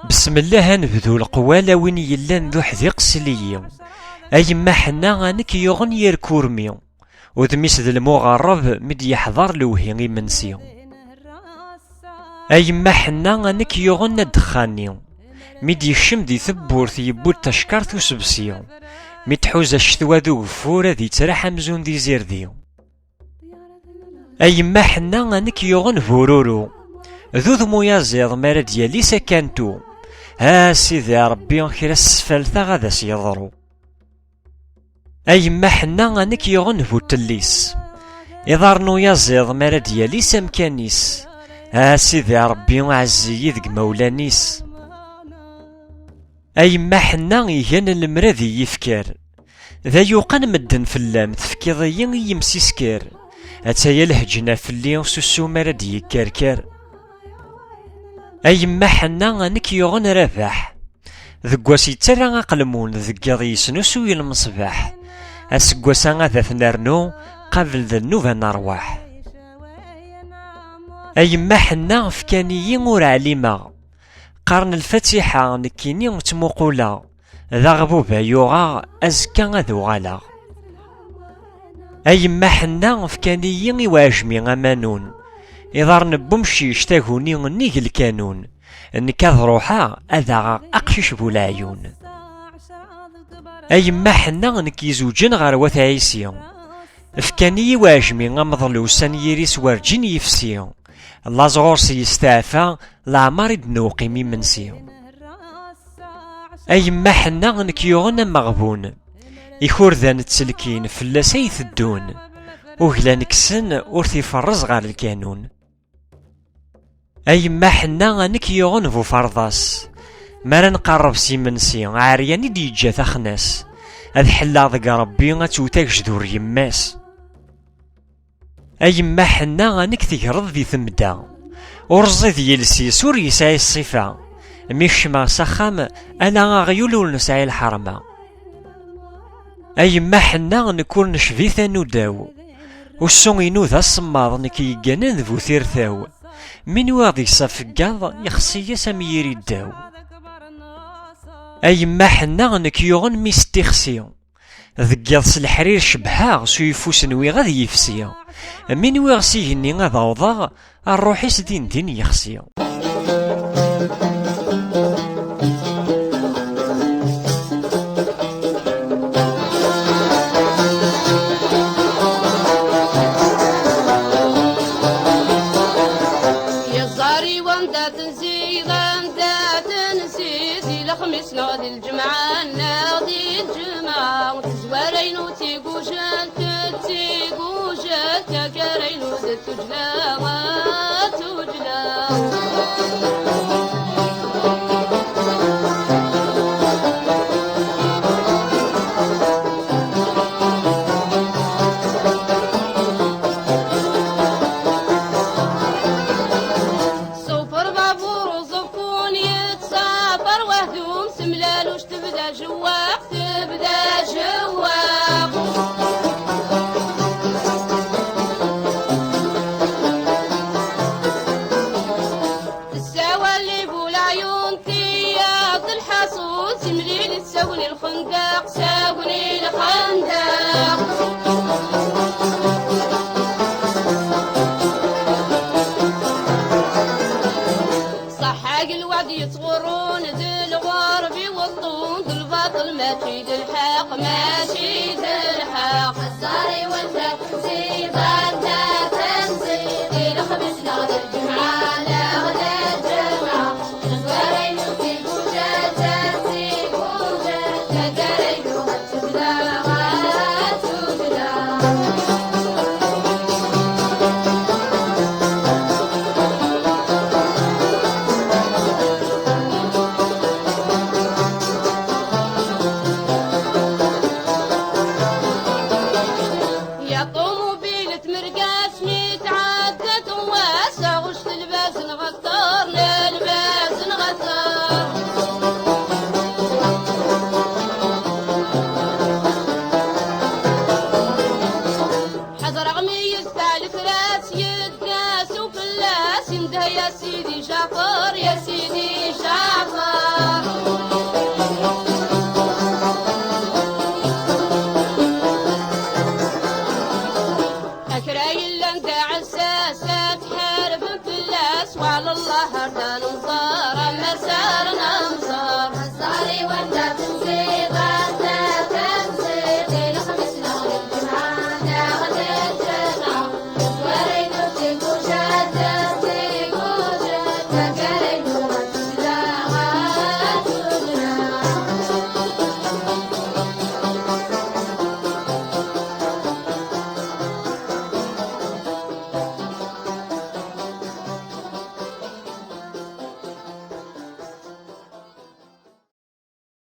بسم الله نبذو القوالة وين يلان ذو حذيق سليي أيما حنا انك يغن يركورمي وذميس ذا المغرب مد يحضر لوهي منسي أيما حنا انك يغن الدخاني مد يشم دي ثبورث يبود تشكرث وسبسي مد حوز الشتوى ذو فورة ذي تراح مزون ذي زيردي أيما حنا انك يغن فورورو ذو ذمو يزيض مرد يلي سكنتو ها سيدي ربي كرا السفلثة غادا سيضرو أيما حنا انك يغن فو تليس إضارنو يزيض مرد يلي سمكانيس ها سيدي ربي عزيي ذق مولانيس أيما حنا يهان المرذي يفكر ذا يوقن مدن فلام تفكيضيين يمسيسكر أتايا الهجنا فلي سوسو مرد يكركر أيما حنا انك يغن رافح ذقواسي ترى قلمون ذقاضي يسنسو المصباح أسقواسا غادا ثنرنو قبل ذا النوفا نرواح أيما حنا فكانيي ور عليما قرن الفاتحة نكيني متموقولا ذا غبوبا يوغا أزكا غاذو غالا أيما حنا فكانيي واجمي غمانون إذا نبمشي اشتاهوني نيق الكانون نكاذ روحا أذا أقشش بولايون أيما حنا نكيزوجن غار وثايسي فكاني واجمي غمضلو سانيريس ورجين يفسي لازغور سيستعفى لعمار دنوقي منسي أيما حنا نكيوغن مغبون يخورذان تسلكين فلا سيث الدون وهلا نكسن ورثي فرز غار الكانون أيما حنا نكيوغن فو فرضاس مالا نقرب سيمنسي عارياني دي جا ثخناس هاد حلا ذق ربي غتوتاك جذور يماس أيما حنا نكتيغرض ذي ثمدا ورزيد يلسي سور يسعي الصفة ميشما سخام أنا غيولو نسعي الحرمة أيما حنا نكون نشفي ثانو داو والسون ينوذ الصماض نكي يقانن ذو ثيرثاو من واضي صفقاض يخصي سمير الداو أيما حنا نكيوغن ميستيخسي ذقيض الحرير شبحا سيفوس نوي غادي يفسي من ويغسيه ني غادا وضاغ الروحيس دين يخسي ناضي الجمعة ناضي الجمعة زوارينو تيقوجات تيقوجات كارينو تجلا تجلا صوفر بابور وصفون يتسافر وحدهم سملالوش تبدا جواق تبدا جواق الساوى اللي بولعيون تياض الحاسوس سمليل تساوني الخندق ساوني الخندق صحاق الوعد يتغرون ذي الغرب يوطون ذي الباطل ماشي ذي الحق ماشي ذي الحق الزاري وانت تنسي ضرنا تنسي ذي الخمس ناغد الجمعة ناغد الجمعة الزوارين في بوجة تنسي بوجة تقاري يدفع الفراس يداس وفلاس ينده يا سيدي جعفر يا سيدي جعفر. أكراي لندا عساسة تحارب فلاس وعلى الله هرنا ننصار أما سارنا نصار. نصاري وانت تنزيد